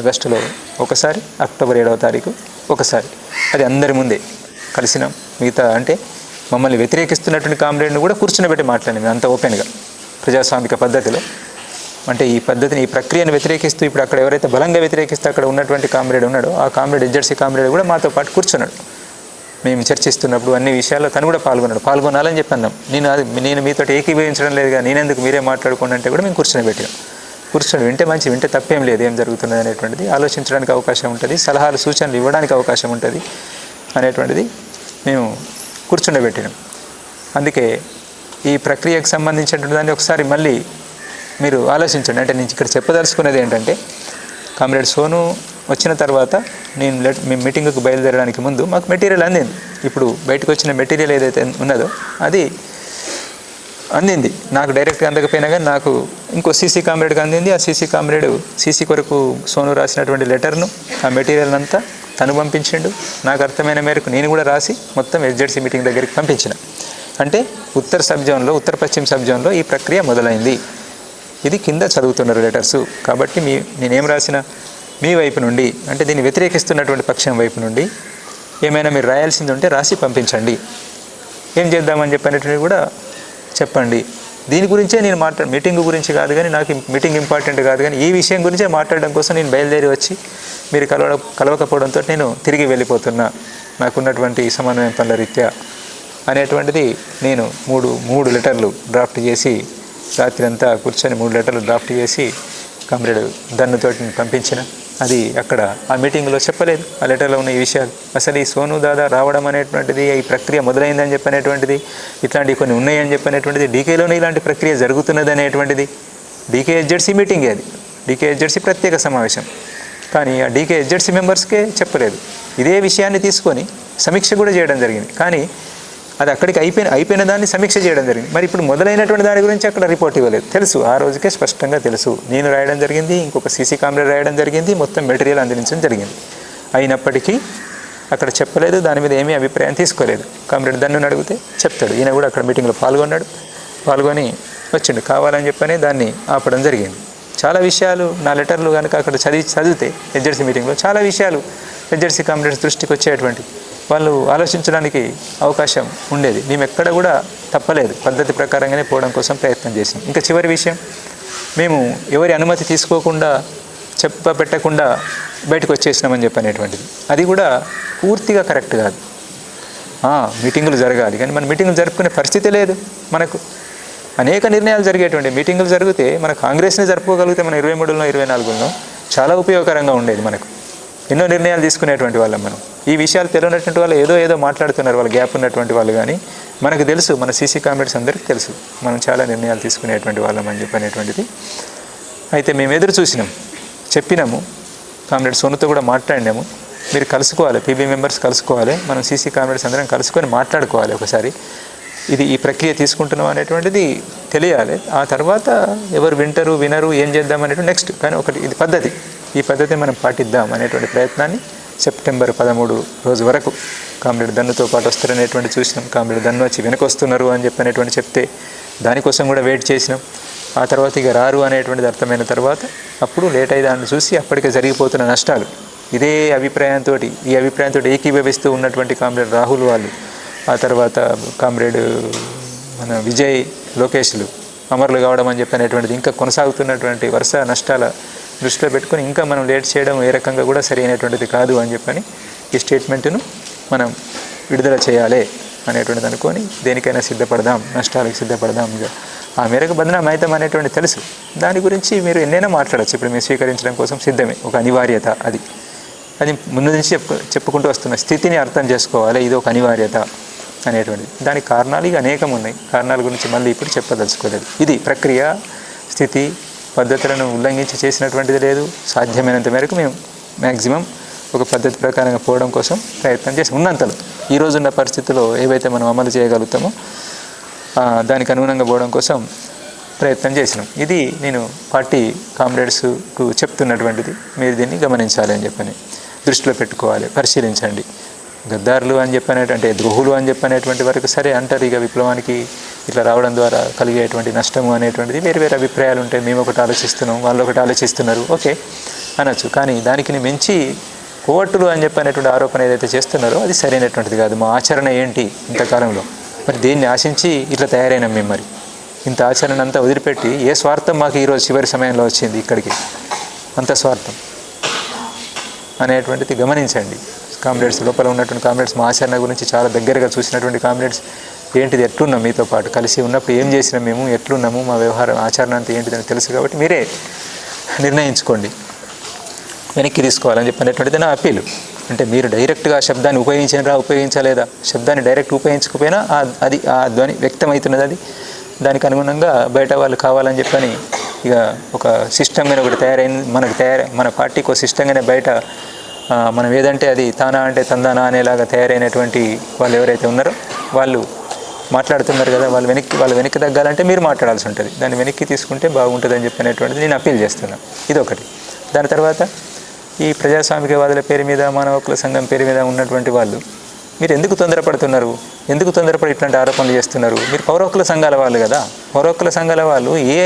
ఆగస్టులో ఒకసారి, అక్టోబర్ 7వ తారీఖు ఒకసారి, అది అందరి ముందే కలిసినాం. మిగతా అంటే మమ్మల్ని వ్యతిరేకిస్తున్నటువంటి కామ్రేడ్ని కూడా కూర్చునిపెట్టి మాట్లాడింది అంత ఓపెన్గా, ప్రజాస్వామిక పద్ధతిలో. అంటే ఈ పద్ధతిని, ఈ ప్రక్రియను వ్యతిరేకిస్తూ ఇప్పుడు అక్కడ ఎవరైతే బలంగా వ్యతిరేకిస్తూ అక్కడ ఉన్నటువంటి కామ్రేడ్ ఉన్నాడో ఆ కామ్రేడ్, హెచ్జెడ్సీ కామ్రేడ్ కూడా మాతో పాటు కూర్చున్నాడు. మేము చర్చిస్తున్నప్పుడు అన్ని విషయాల్లో తను కూడా పాల్గొనాలని చెప్పన్నాం. నేను మీతో ఏకీభవించడం లేదుగా, నేనెందుకు, మీరే మాట్లాడుకోండి అంటే కూడా మేము కూర్చొని వింటే మంచి, వింటే తప్పేం లేదు, ఏం జరుగుతున్నది అనేటువంటిది ఆలోచించడానికి అవకాశం ఉంటుంది, సలహాలు సూచనలు ఇవ్వడానికి అవకాశం ఉంటుంది అనేటువంటిది మేము కూర్చుండబెట్టినాం. అందుకే ఈ ప్రక్రియకు సంబంధించినటువంటి దాన్ని ఒకసారి మళ్ళీ మీరు ఆలోచించండి. అంటే నేను ఇక్కడ చెప్పదలుచుకున్నది ఏంటంటే, కామ్రేడ్ సోను వచ్చిన తర్వాత మేము మీటింగ్కి బయలుదేరడానికి ముందు మాకు మెటీరియల్ అందింది. ఇప్పుడు బయటకు వచ్చిన మెటీరియల్ ఏదైతే ఉన్నదో అది అందింది. నాకు డైరెక్ట్గా అందకపోయినా కానీ నాకు ఇంకో సీసీ కామ్రేడ్కి అందింది. ఆ సీసీ కొరకు సోను రాసినటువంటి లెటర్ను, ఆ మెటీరియల్ అంతా తను పంపించిండు. నాకు అర్థమైన మేరకు నేను కూడా రాసి మొత్తం హెచ్జెడ్సీ మీటింగ్ దగ్గరికి పంపించిన. అంటే ఉత్తర పశ్చిమ సబ్ జోన్లో ఈ ప్రక్రియ మొదలైంది. ఇది కింద చదువుతున్నారు లెటర్సు. కాబట్టి నేనేం రాసిన మీ వైపు నుండి, అంటే దీన్ని వ్యతిరేకిస్తున్నటువంటి పక్షం వైపు నుండి ఏమైనా మీరు రాయాల్సింది ఉంటే రాసి పంపించండి, ఏం చేద్దామని చెప్పినటువంటి కూడా చెప్పండి దీని గురించే నేను మీటింగ్ గురించి కాదు కానీ, నాకు మీటింగ్ ఇంపార్టెంట్ కాదు కానీ, ఈ విషయం గురించే మాట్లాడడం కోసం నేను బయలుదేరి వచ్చి మీరు కలవకపోవడంతో నేను తిరిగి వెళ్ళిపోతున్నా, నాకున్నటువంటి సమన్వయం పనుల రీత్యా అనేటువంటిది నేను మూడు లెటర్లు డ్రాఫ్ట్ చేసి, రాత్రి అంతా కూర్చొని 3 లెటర్లు డ్రాఫ్ట్ చేసి కామ్రేడ్ దన్నుతోటి పంపించిన. అది అక్కడ ఆ మీటింగ్లో చెప్పలేదు, ఆ లెటర్లో ఉన్న ఈ విషయాలు. అసలు ఈ సోను దాదా రావడం అనేటువంటిది, ఈ ప్రక్రియ మొదలైందని చెప్పనేటువంటిది, ఇట్లాంటివి కొన్ని ఉన్నాయని చెప్పనేటువంటిది, డీకేలోనే ఇలాంటి ప్రక్రియ జరుగుతున్నది అనేటువంటిది, డీకేహెచ్జెడ్సీ మీటింగే అది, డీకేహెచ్జెడ్సీ ప్రత్యేక సమావేశం. కానీ ఆ డీకేహెచ్జెడ్సీ మెంబర్స్కే చెప్పలేదు. ఇదే విషయాన్ని తీసుకొని సమీక్ష కూడా చేయడం జరిగింది, కానీ అది అక్కడికి అయిపోయిన దాన్ని సమీక్ష చేయడం జరిగింది. మరి ఇప్పుడు మొదలైనటువంటి దాని గురించి అక్కడ రిపోర్ట్ ఇవ్వలేదు. తెలుసు, ఆ రోజుకే స్పష్టంగా తెలుసు. నేను రాయడం జరిగింది, ఇంకొక సీసీ కామ్రేడ్ రాయడం జరిగింది, మొత్తం మెటీరియల్ అందించడం జరిగింది. అయినప్పటికీ అక్కడ చెప్పలేదు, దాని మీద ఏమీ అభిప్రాయం తీసుకోలేదు. కామ్రేడ్ దన్నుని అడిగితే చెప్తాడు. ఈయన కూడా అక్కడ మీటింగ్లో పాల్గొని వచ్చిండు. కావాలని చెప్పని దాన్ని ఆపడం జరిగింది. చాలా విషయాలు నా లెటర్లు కనుక అక్కడ చదివితే హెచ్జెడ్సీ మీటింగ్లో చాలా విషయాలు హెచ్జెడ్సీ కామ్రేడ్స్ దృష్టికి వచ్చేటువంటి, వాళ్ళు ఆలోచించడానికి అవకాశం ఉండేది. మేము ఎక్కడ కూడా తప్పలేదు, పద్ధతి ప్రకారంగానే పోవడం కోసం ప్రయత్నం చేసాం. ఇంకా చివరి విషయం, మేము ఎవరి అనుమతి తీసుకోకుండా పెట్టకుండా బయటకు వచ్చేసినామని చెప్పనేటువంటిది, అది కూడా పూర్తిగా కరెక్ట్ కాదు. మీటింగులు జరగాలి కానీ మన మీటింగులు జరుపుకునే పరిస్థితి లేదు. మనకు అనేక నిర్ణయాలు జరిగేటువంటి మీటింగులు జరిగితే మన కాంగ్రెస్ని జరుపుకోగలిగితే మన 23లో 24లో చాలా ఉపయోగకరంగా ఉండేది. మనకు ఎన్నో నిర్ణయాలు తీసుకునేటువంటి వాళ్ళం మనం. ఈ విషయాలు తెలియనటువంటి వాళ్ళు ఏదో మాట్లాడుతున్నారు, వాళ్ళు గ్యాప్ ఉన్నటువంటి వాళ్ళు. కానీ మనకు తెలుసు, మన సీసీ కామ్రేడ్స్ అందరికీ తెలుసు మనం చాలా నిర్ణయాలు తీసుకునేటువంటి వాళ్ళం అని చెప్పనేటువంటిది. అయితే మేము ఎదురు చూసినాం, చెప్పినాము, కామ్రేడ్ సోనుతో కూడా మాట్లాడినాము. మీరు కలుసుకోవాలి, పీబీ మెంబర్స్ కలుసుకోవాలి, మనం సీసీ కామ్రేడ్స్ అందరం కలుసుకొని మాట్లాడుకోవాలి ఒకసారి. ఈ ప్రక్రియ తీసుకుంటున్నాం అనేటువంటిది తెలియాలి. ఆ తర్వాత ఎవరు వినరు ఏం చేద్దాం అనేటువంటి నెక్స్ట్. కానీ ఒకటి ఇది పద్ధతి, ఈ పద్ధతిని మనం పాటిద్దాం అనేటువంటి ప్రయత్నాన్ని సెప్టెంబర్ 13 రోజు వరకు కామ్రేడ్ దన్నుతో పాటు వస్తారనేటువంటి చూసినాం. కామ్రేడ్ దన్ను వచ్చి వెనకొస్తున్నారు అని చెప్పనేటువంటి చెప్తే దానికోసం కూడా వెయిట్ చేసినాం. ఆ తర్వాత ఇక రారు అనేటువంటిది అర్థమైన తర్వాత అప్పుడు లేట్ అయ్యి దాన్ని చూసి అప్పటికే జరిగిపోతున్న నష్టాలు, ఈ అభిప్రాయంతో ఏకీభవిస్తూ ఉన్నటువంటి కామ్రేడ్ రాహుల్ వాళ్ళు, ఆ తర్వాత కామ్రేడ్ మన విజయ్ లోకేష్లు అమరులు కావడం అని చెప్పనేటువంటిది, ఇంకా కొనసాగుతున్నటువంటి వరుస నష్టాల దృష్టిలో పెట్టుకొని ఇంకా మనం లేట్ చేయడం ఏ రకంగా కూడా సరైనటువంటిది కాదు అని చెప్పని ఈ స్టేట్మెంట్ను మనం విడుదల చేయాలి అనేటువంటిది అనుకొని దేనికైనా సిద్ధపడదాం, నష్టాలకు సిద్ధపడదాం. ఇక ఆ మేరకు బదనాం అవుతాం అనేటువంటి తెలుసు. దాని గురించి మీరు ఎన్నైనా మాట్లాడచ్చు. ఇప్పుడు మేము స్వీకరించడం కోసం సిద్ధమే, ఒక అనివార్యత. అది ముందు నుంచి చెప్పుకుంటూ వస్తున్న స్థితిని అర్థం చేసుకోవాలి, ఇది ఒక అనివార్యత అనేటువంటిది. దానికి కారణాలు ఇక అనేకం ఉన్నాయి, కారణాల గురించి మళ్ళీ ఇప్పుడు చెప్పదలుచుకోలేదు. ఇది ప్రక్రియ, స్థితి, పద్ధతులను ఉల్లంఘించి చేసినటువంటిది లేదు. సాధ్యమైనంత మేరకు మేము మ్యాక్సిమం ఒక పద్ధతి ప్రకారంగా పోవడం కోసం ప్రయత్నం చేసి ఉన్నంతలో ఈ రోజున్న పరిస్థితుల్లో ఏవైతే మనం అమలు చేయగలుగుతామో దానికి అనుగుణంగా పోవడం కోసం ప్రయత్నం చేసినాం. ఇది నేను పార్టీ కామ్రేడ్స్కు చెప్తున్నటువంటిది. మీరు దీన్ని గమనించాలి అని చెప్పని, దృష్టిలో పెట్టుకోవాలి, పరిశీలించండి. గద్దారులు అని చెప్పనేటువంటి, ద్రోహులు అని చెప్పనేటువంటి వరకు సరే అంటారు. ఇక విప్లవానికి ఇట్లా రావడం ద్వారా కలిగేటువంటి నష్టము అనేటువంటిది వేరు అభిప్రాయాలు ఉంటాయి. మేము ఒకటి ఆలోచిస్తున్నాం, వాళ్ళు ఒకటి ఆలోచిస్తున్నారు, ఓకే అనొచ్చు. కానీ దానికి మించి కోవట్టులు అని చెప్పనేటువంటి ఆరోపణ ఏదైతే చేస్తున్నారో అది సరైనటువంటిది కాదు. మా ఆచరణ ఏంటి ఇంతకాలంలో, మరి దేన్ని ఆశించి ఇట్లా తయారైనాం మేము? మరి ఇంత ఆచరణ అంతా వదిలిపెట్టి ఏ స్వార్థం మాకు ఈరోజు చివరి సమయంలో వచ్చింది ఇక్కడికి, అంత స్వార్థం అనేటువంటిది గమనించండి. కామ్రేడ్స్ లోపల ఉన్నటువంటి కామ్రేడ్స్ మా ఆచరణ గురించి చాలా దగ్గరగా చూసినటువంటి కామ్రేడ్స్, ఏంటిది ఎట్లున్నాం, మీతో పాటు కలిసి ఉన్నప్పుడు ఏం చేసినాం, మేము ఎట్లున్నాము, మా వ్యవహారం ఆచరణ అంతా ఏంటిదని తెలుసు. కాబట్టి మీరే నిర్ణయించుకోండి, వెనక్కి తీసుకోవాలని చెప్పినటువంటిది నా అప్పీలు. అంటే మీరు డైరెక్ట్గా శబ్దాన్ని ఉపయోగించలేదా, శబ్దాన్ని డైరెక్ట్ ఉపయోగించకపోయినా అది ఆ ధ్వని వ్యక్తమవుతున్నది. దానికి అనుగుణంగా బయట వాళ్ళు కావాలని చెప్పని ఇక ఒక సిస్టమ్గానే ఒకటి తయారైంది. మన పార్టీకి ఒక సిస్టంగానే బయట మనం ఏదంటే అది తానా అంటే తందానా అనేలాగా తయారైనటువంటి వాళ్ళు ఎవరైతే ఉన్నారో వాళ్ళు మాట్లాడుతున్నారు కదా, వాళ్ళు వెనక్కి తగ్గాలంటే మీరు మాట్లాడాల్సి ఉంటుంది. దాన్ని వెనక్కి తీసుకుంటే బాగుంటుంది అని చెప్పినటువంటిది నేను అప్పీల్ చేస్తున్నాను. ఇదొకటి. దాని తర్వాత ఈ ప్రజాస్వామికవాదుల పేరు మీద, మానవ హక్కుల సంఘం పేరు మీద ఉన్నటువంటి వాళ్ళు, మీరు ఎందుకు తొందరపడుతున్నారు, ఎందుకు తొందరపడి ఇట్లాంటి ఆరోపణలు చేస్తున్నారు? మీరు పౌర హక్కుల సంఘాల వాళ్ళు కదా, పౌర హక్కుల సంఘాల వాళ్ళు ఏ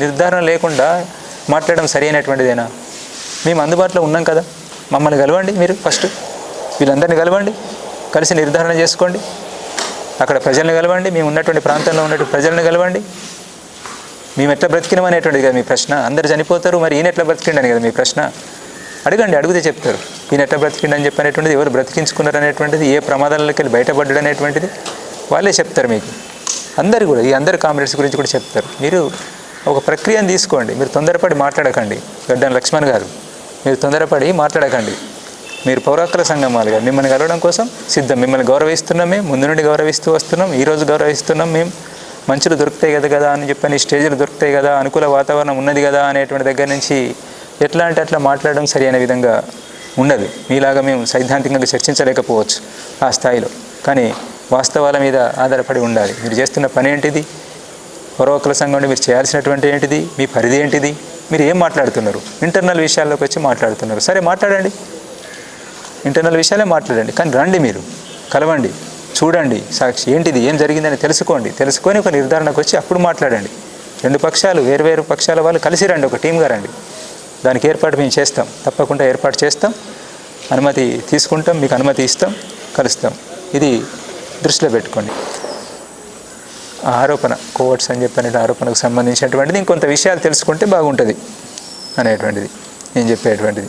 నిర్ధారణ లేకుండా మాట్లాడడం సరైనటువంటిదేనా? మేము అందుబాటులో ఉన్నాం కదా, మమ్మల్ని కలవండి, మీరు ఫస్ట్ వీళ్ళందరినీ కలవండి, కలిసి నిర్ధారణ చేసుకోండి, అక్కడ ప్రజలను కలవండి, మేము ఉన్నటువంటి ప్రాంతంలో ఉన్నటువంటి ప్రజలను కలవండి, మేము ఎట్లా బ్రతికినాం అనేటువంటిది కదా మీ ప్రశ్న. అందరు చనిపోతారు, మరి ఈయన ఎట్లా బ్రతికిండని కదా మీ ప్రశ్న. అడగండి, అడిగితే చెప్తారు. ఈయన ఎట్లా బ్రతికిండని చెప్పనేటువంటిది, ఎవరు బ్రతికించుకున్నారు అనేటువంటిది, ఏ ప్రమాదాలకి వెళ్ళి బయటపడ్డాడు అనేటువంటిది వాళ్ళే చెప్తారు మీకు. అందరు కూడా, ఈ అందరు కామ్రేడ్స్ గురించి కూడా చెప్తారు. మీరు ఒక ప్రక్రియను తీసుకోండి. మీరు తొందరపడి మాట్లాడకండి. గడ్డం లక్ష్మణ్ గారు, మీరు తొందరపడి మాట్లాడకండి. మీరు పౌర హక్కుల సంఘం వాళ్ళుగా మిమ్మల్ని కలవడం కోసం సిద్ధం. మిమ్మల్ని గౌరవిస్తున్నాం, మేము ముందు నుండి గౌరవిస్తూ వస్తున్నాం, ఈరోజు గౌరవిస్తున్నాం. మేము మంచులు దొరుకుతాయి కదా అని చెప్పని, స్టేజ్లు దొరుకుతాయి కదా, అనుకూల వాతావరణం ఉన్నది కదా అనేటువంటి దగ్గర నుంచి ఎట్లా అంటే అట్లా మాట్లాడడం సరి అయిన విధంగా ఉండదు. మీలాగా మేము సైద్ధాంతికంగా చర్చించలేకపోవచ్చు ఆ స్థాయిలో, కానీ వాస్తవాల మీద ఆధారపడి ఉండాలి. మీరు చేస్తున్న పని ఏంటిది, పౌర హక్కుల సంఘం మీరు చేయాల్సినటువంటి ఏంటిది, మీ పరిధి ఏంటిది, మీరు ఏం మాట్లాడుతున్నారు, ఇంటర్నల్ విషయాల్లోకి వచ్చి మాట్లాడుతున్నారు. సరే మాట్లాడండి, ఇంటర్నల్ విషయాలే మాట్లాడండి, కానీ రండి, మీరు కలవండి, చూడండి, సాక్షి ఏంటిది, ఏం జరిగిందని తెలుసుకొని ఒక నిర్ధారణకు వచ్చి అప్పుడు మాట్లాడండి. రెండు పక్షాలు, వేరువేరు పక్షాల వాళ్ళు కలిసి రండి, ఒక టీమ్గా రండి. దానికి ఏర్పాటు మేము చేస్తాం, తప్పకుండా ఏర్పాటు చేస్తాం, అనుమతి తీసుకుంటాం, మీకు అనుమతి ఇస్తాం, కలుస్తాం. ఇది దృష్టిలో పెట్టుకోండి. ఆ ఆరోపణ కోవర్ట్స్ అని చెప్పిన ఆరోపణకు సంబంధించినటువంటిది ఇంకొంత విషయాలు తెలుసుకుంటే బాగుంటుంది అనేటువంటిది నేను చెప్పేటువంటిది.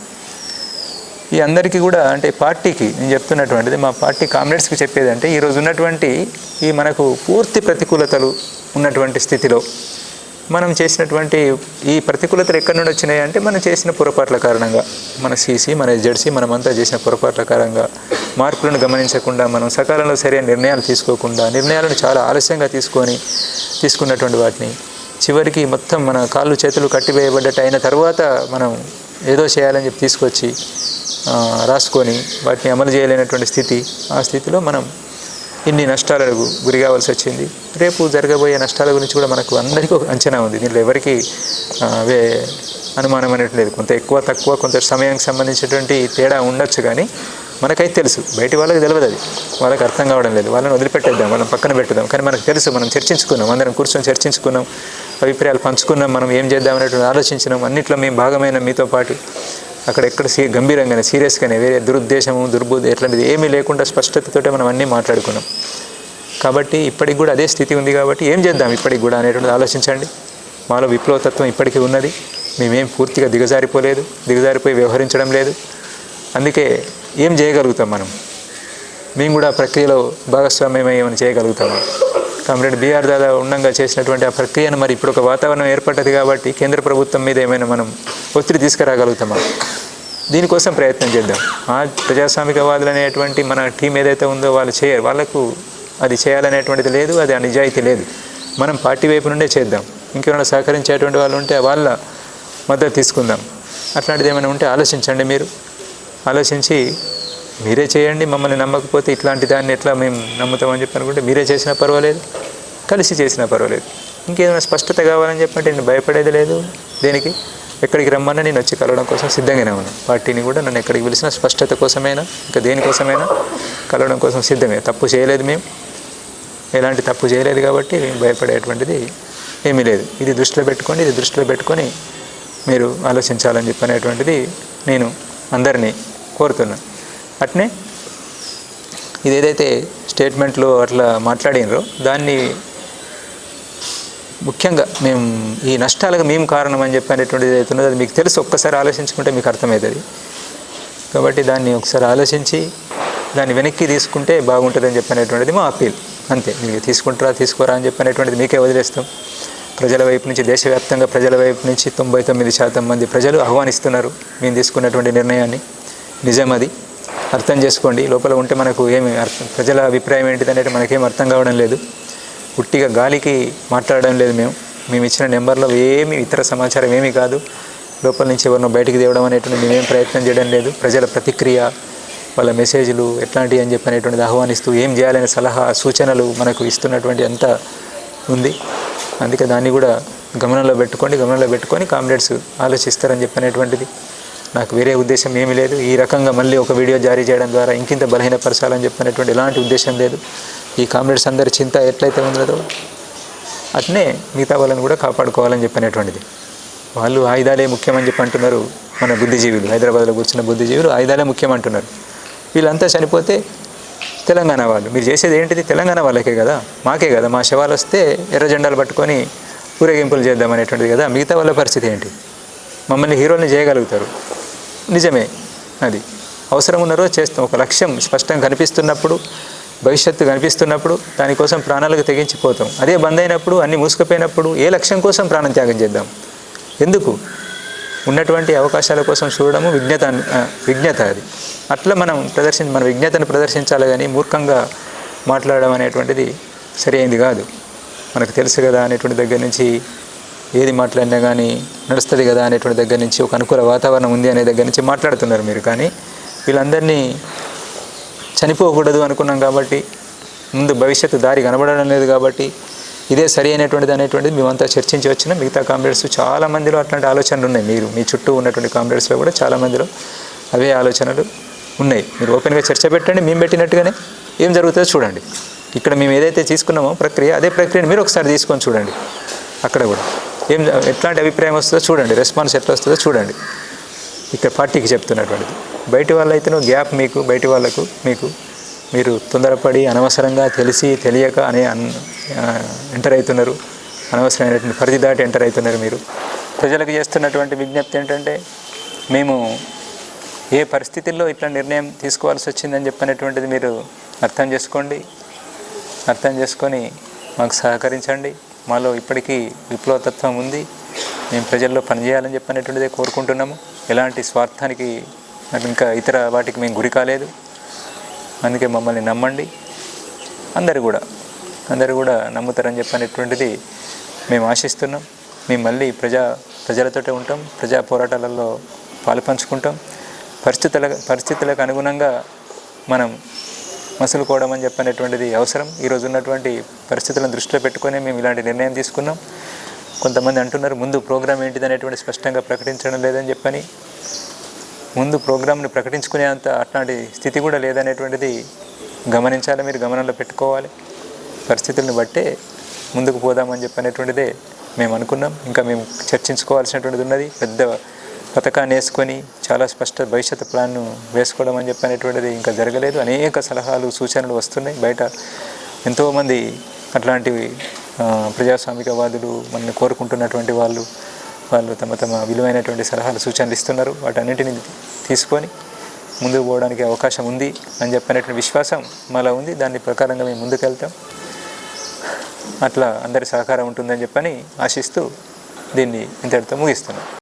ఈ అందరికీ కూడా అంటే పార్టీకి నేను చెప్తున్నటువంటిది, మా పార్టీ కామ్రేడ్స్కి చెప్పేది అంటే, ఈరోజు ఉన్నటువంటి ఈ మనకు పూర్తి ప్రతికూలతలు ఉన్నటువంటి స్థితిలో మనం చేసినటువంటి ఈ ప్రతికూలతలు ఎక్కడి నుండి వచ్చినాయి అంటే, మనం చేసిన పొరపాట్ల కారణంగా, మన సీసీ, మన ఎస్జెడ్సీ, మనమంతా చేసిన పొరపాట్ల కారణంగా, మార్పులను గమనించకుండా, మనం సకాలంలో సరైన నిర్ణయాలు తీసుకోకుండా, నిర్ణయాలను చాలా ఆలస్యంగా తీసుకున్నటువంటి వాటిని చివరికి మొత్తం మన కాళ్ళు చేతులు కట్టివేయబడ్డట్టు అయిన తర్వాత మనం ఏదో చేయాలని చెప్పి తీసుకొచ్చి రాసుకొని వాటిని అమలు చేయలేనటువంటి స్థితి, ఆ స్థితిలో మనం ఇన్ని నష్టాలకు గురి కావాల్సి వచ్చింది. రేపు జరగబోయే నష్టాల గురించి కూడా మనకు అందరికీ ఒక అంచనా ఉంది. దీంట్లో ఎవరికి అనుమానం అనేది లేదు. కొంత ఎక్కువ తక్కువ, కొంత సమయానికి సంబంధించినటువంటి తేడా ఉండొచ్చు, కానీ మనకైతే తెలుసు. బయటి వాళ్ళకి తెలియదు, అది వాళ్ళకి అర్థం కావడం లేదు. వాళ్ళని వదిలిపెట్టేద్దాం, వాళ్ళని పక్కన పెట్టుదాం. కానీ మనకు తెలుసు, మనం చర్చించుకున్నాం, అందరం కూర్చొని చర్చించుకున్నాం, అభిప్రాయాలు పంచుకున్నాం, మనం ఏం చేద్దామనేటువంటి ఆలోచించినాం. అన్నిట్లో మేము భాగమైన మీతో పాటు అక్కడెక్కడ గంభీరంగానే, సీరియస్గానే, వేరే దురుద్దేశము, దుర్బుద్ధి ఎట్లాంటిది ఏమీ లేకుండా స్పష్టతతోటే మనం అన్నీ మాట్లాడుకున్నాం. కాబట్టి ఇప్పటికి కూడా అదే స్థితి ఉంది. కాబట్టి ఏం చేద్దాం ఇప్పటికి కూడా అనేటువంటిది ఆలోచించండి. మాలో విప్లవతత్వం ఇప్పటికీ ఉన్నది. మేమేం పూర్తిగా దిగజారిపోయి వ్యవహరించడం లేదు. అందుకే ఏం చేయగలుగుతాం మేము కూడా ప్రక్రియలో భాగస్వామ్యం ఏమైనా చేయగలుగుతామా? కామ్రేడ్ బిఆర్ దాదా ఉండంగా చేసినటువంటి ఆ ప్రక్రియను మరి ఇప్పుడు ఒక వాతావరణం ఏర్పడ్డది కాబట్టి కేంద్ర ప్రభుత్వం మీద ఏమైనా మనం ఒత్తిడి తీసుకురాగలుగుతామా? దీనికోసం ప్రయత్నం చేద్దాం. ఆ ప్రజాస్వామికవాదులు అనేటువంటి మన టీం ఏదైతే ఉందో వాళ్ళు చేయరు, వాళ్ళకు అది చేయాలనేటువంటిది లేదు, అది ఆ నిజాయితీ లేదు. మనం పార్టీ వైపు నుండే చేద్దాం. ఇంకెవరైనా సహకరించేటువంటి వాళ్ళు ఉంటే వాళ్ళ మద్దతు తీసుకుందాం. అట్లాంటిది ఏమైనా ఉంటే ఆలోచించండి. మీరు ఆలోచించి మీరే చేయండి. మమ్మల్ని నమ్మకపోతే ఇట్లాంటి దాన్ని ఎట్లా మేము నమ్ముతామని చెప్పి అనుకుంటే మీరే చేసినా పర్వాలేదు, కలిసి చేసినా పర్వాలేదు. ఇంకేదైనా స్పష్టత కావాలని చెప్పంటే నేను భయపడేది లేదు. దేనికి ఎక్కడికి రమ్మన్నా నేను వచ్చి కలవడం కోసం సిద్ధంగానే ఉన్నాను. పార్టీని కూడా నన్ను ఎక్కడికి పిలిచినా స్పష్టత కోసమైనా ఇంకా దేనికోసమైనా కలవడం కోసం సిద్ధమే. తప్పు చేయలేదు, మేము ఎలాంటి తప్పు చేయలేదు కాబట్టి మేము భయపడేటువంటిది ఏమీ లేదు. ఇది దృష్టిలో పెట్టుకొని మీరు ఆలోచించాలని చెప్పనేటువంటిది నేను అందరినీ కోరుతున్నాను. అట్నే ఇది ఏదైతే స్టేట్మెంట్లో అట్లా మాట్లాడినరో దాన్ని ముఖ్యంగా మేము ఈ నష్టాలకు మేము కారణం అని చెప్పనేటువంటిది ఏదైతే ఉన్నదో అది మీకు తెలుసు. ఒక్కసారి ఆలోచించుకుంటే మీకు అర్థమవుతుంది. కాబట్టి దాన్ని ఒకసారి ఆలోచించి దాన్ని వెనక్కి తీసుకుంటే బాగుంటుందని చెప్పనేటువంటిది మా అప్పీల్. అంతే. మీరు తీసుకోరా అని చెప్పనేటువంటిది మీకే వదిలేస్తాం. ప్రజల వైపు నుంచి, దేశవ్యాప్తంగా ప్రజల వైపు నుంచి 99% మంది ప్రజలు ఆహ్వానిస్తున్నారు మేము తీసుకున్నటువంటి నిర్ణయాన్ని. నిజం, అది అర్థం చేసుకోండి. లోపల ఉంటే మనకు ఏమి ప్రజల అభిప్రాయం ఏంటిదనేది మనకేం అర్థం కావడం లేదు. పుట్టిగా గాలికి మాట్లాడడం లేదు. మేము ఇచ్చిన నెంబర్లో ఏమి ఇతర సమాచారం ఏమీ కాదు. లోపల నుంచి ఎవరినో బయటికి తేవడం అనేటువంటి మేమేం ప్రయత్నం చేయడం లేదు. ప్రజల ప్రతిక్రియ, వాళ్ళ మెసేజ్లు ఎట్లాంటివి అని చెప్పి అనేటువంటిది ఆహ్వానిస్తూ ఏం చేయాలనే సలహా సూచనలు మనకు ఇస్తున్నటువంటి అంత ఉంది. అందుకే దాన్ని కూడా గమనంలో పెట్టుకొని కామ్రేడ్స్ ఆలోచిస్తారని చెప్పనేటువంటిది నాకు వేరే ఉద్దేశం ఏమీ లేదు. ఈ రకంగా మళ్ళీ ఒక వీడియో జారీ చేయడం ద్వారా ఇంకింత బలహీనపరచాలని చెప్పినటువంటి ఎలాంటి ఉద్దేశం లేదు. ఈ కామ్రేడ్స్ అందరి చింత ఎట్లయితే ఉన్నదో అట్నే మిగతా వాళ్ళని కూడా కాపాడుకోవాలని చెప్పినటువంటిది. వాళ్ళు ఆయుధాలే ముఖ్యమని చెప్పి అంటున్నారు. మన బుద్ధిజీవులు, హైదరాబాద్లో కూర్చున్న బుద్ధిజీవులు ఆయుధాలే ముఖ్యమంటున్నారు. వీళ్ళంతా చనిపోతే తెలంగాణ వాళ్ళు, మీరు చేసేది ఏంటిది? తెలంగాణ వాళ్ళకే కదా, మాకే కదా. మా శవాలు వస్తే ఎర్ర జెండాలు పట్టుకొని ఊరేగింపులు చేద్దాం అనేటువంటిది కదా. మిగతా వాళ్ళ పరిస్థితి ఏంటి? మమ్మల్ని హీరోల్ని చేయగలుగుతారు, నిజమే. అది అవసరం ఉన్న రోజు చేస్తాం. ఒక లక్ష్యం స్పష్టంగా కనిపిస్తున్నప్పుడు, భవిష్యత్తు కనిపిస్తున్నప్పుడు దానికోసం ప్రాణాలకు తెగించిపోతాం. అదే బంద్ అయినప్పుడు, అన్నీ మూసుకుపోయినప్పుడు ఏ లక్ష్యం కోసం ప్రాణం త్యాగం చేద్దాం? ఎందుకు? ఉన్నటువంటి అవకాశాల కోసం చూడడము విజ్ఞత అది. అట్లా మనం మన విజ్ఞతను ప్రదర్శించాలి, కానీ మూర్ఖంగా మాట్లాడడం అనేటువంటిది సరి అయింది కాదు. మనకు తెలుసు కదా అనేటువంటి దగ్గర నుంచి, ఏది మాట్లాడినా కానీ నడుస్తుంది కదా అనేటువంటి దగ్గర నుంచి, ఒక అనుకూల వాతావరణం ఉంది అనే దగ్గర నుంచి మాట్లాడుతున్నారు మీరు. కానీ వీళ్ళందరినీ చనిపోకూడదు అనుకున్నాం కాబట్టి, ముందు భవిష్యత్తు దారి కనబడడం లేదు కాబట్టి, ఇదే సరి అయినటువంటిది అనేటువంటిది మేమంతా చర్చించి వచ్చిన మిగతా కామ్రేడ్స్ చాలా మందిలో అట్లాంటి ఆలోచనలు ఉన్నాయి. మీ చుట్టూ ఉన్నటువంటి కామ్రేడ్స్లో కూడా చాలా మందిలో అవే ఆలోచనలు ఉన్నాయి. మీరు ఓపెన్గా చర్చ పెట్టండి, మేము పెట్టినట్టుగానే ఏం జరుగుతుందో చూడండి. ఇక్కడ మేము ఏదైతే తీసుకున్నామో ప్రక్రియ, అదే ప్రక్రియను మీరు ఒకసారి తీసుకొని చూడండి. అక్కడ కూడా ఎట్లాంటి అభిప్రాయం వస్తుందో చూడండి, రెస్పాన్స్ ఎట్లా వస్తుందో చూడండి. ఇక్కడ పార్టీకి చెప్తున్నటువంటిది. బయటి వాళ్ళైతేనో గ్యాప్ మీకు, బయటి వాళ్ళకు మీరు తొందరపడి అనవసరంగా తెలియక ఎంటర్ అవుతున్నారు. అనవసరమైనటువంటి పరిధి దాటి ఎంటర్ అవుతున్నారు. మీరు ప్రజలకు చేస్తున్నటువంటి విజ్ఞప్తి ఏంటంటే, మేము ఏ పరిస్థితుల్లో ఇట్లా నిర్ణయం తీసుకోవాల్సి వచ్చిందని చెప్పినటువంటిది మీరు అర్థం చేసుకొని మాకు సహకరించండి. మాలో ఇప్పటికీ విప్లవతత్వం ఉంది, మేము ప్రజల్లో పనిచేయాలని చెప్పినటువంటిదే కోరుకుంటున్నాము. ఎలాంటి స్వార్థానికి ఇంకా ఇతర వాటికి మేము గురి కాలేదు. అందుకే మమ్మల్ని నమ్మండి. అందరూ కూడా నమ్ముతారని చెప్పినటువంటిది మేము ఆశిస్తున్నాం. మేము మళ్ళీ ప్రజలతోటే ఉంటాం, ప్రజా పోరాటాలలో పాలు పంచుకుంటాం. పరిస్థితులకు అనుగుణంగా మనం మసులుకోవడం అని చెప్పినటువంటిది అవసరం. ఈరోజు ఉన్నటువంటి పరిస్థితులను దృష్టిలో పెట్టుకొని మేము ఇలాంటి నిర్ణయం తీసుకున్నాం. కొంతమంది అంటున్నారు ముందు ప్రోగ్రాం ఏంటిది అనేటువంటి స్పష్టంగా ప్రకటించడం లేదని చెప్పని. ముందు ప్రోగ్రాంని ప్రకటించుకునే అట్లాంటి స్థితి కూడా లేదనేటువంటిది గమనించాలి, మీరు గమనంలో పెట్టుకోవాలి. పరిస్థితులను బట్టే ముందుకు పోదామని చెప్పనేటువంటిదే మేము అనుకున్నాం. ఇంకా మేము చర్చించుకోవాల్సినటువంటిది ఉన్నది. పెద్ద పథకాన్ని వేసుకొని చాలా స్పష్ట భవిష్యత్తు ప్లాన్ను వేసుకోవడం అని చెప్పనేటువంటిది ఇంకా జరగలేదు. అనేక సలహాలు, సూచనలు వస్తున్నాయి. బయట ఎంతోమంది అట్లాంటివి ప్రజాస్వామికవాదులు మనల్ని కోరుకుంటున్నటువంటి వాళ్ళు తమ విలువైనటువంటి సలహాలు, సూచనలు ఇస్తున్నారు. వాటన్నిటిని తీసుకొని ముందుకు పోవడానికి అవకాశం ఉంది అని చెప్పినటువంటి విశ్వాసం మాలో ఉంది. దాని ప్రకారంగా మేము ముందుకెళ్తాం. అట్లా అందరి సహకారం ఉంటుందని చెప్పని ఆశిస్తూ దీన్ని ఇంతటితో ముగిస్తున్నాం.